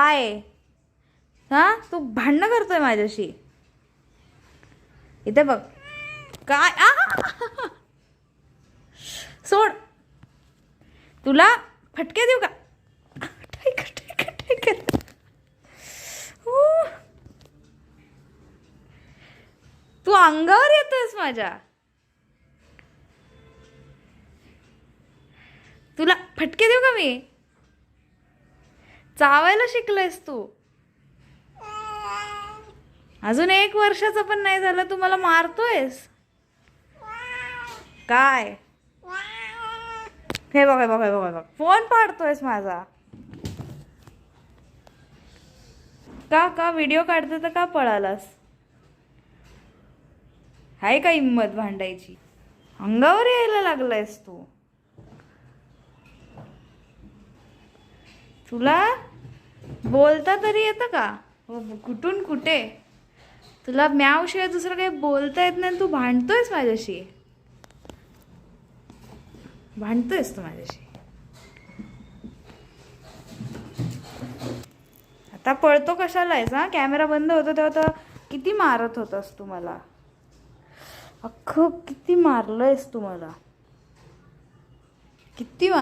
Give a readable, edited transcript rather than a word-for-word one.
काय? हा, तू भांडणं करतोय माझ्याशी. इथे बघ. काय सोड. तुला फटके देऊ का? ठीक आहे, ठीक आहे, ठीक आहे. तू अंगावर येतोयस माझ्या. तुला फटके देऊ का मी? चावायला शिकलायस तू. अजून 1 वर्षाचा पण नाही झालं, तू मला मारतोयस. काय? हे बघ, हे बघ, हे बघ, हे बघ. फोन पाडतोयस माझा. का व्हिडिओ काढते तर का पळालास? हाय का हिंमत भांडायची? अंगावर यायला लागलायस तू. तुला बोलता तरी येतं का? कुठून कुठे? तुला म्यावशिवाय दुसरं काही बोलता येत नाही, तू भांडतोयस माझ्याशी. भांडतोयस तू माझ्याशी. आता पळतो कशाला आहेस? हा, कॅमेरा बंद होता तेव्हा तर किती मारत होतास तू मला. अख्खं किती मारलंयस तू मला. किती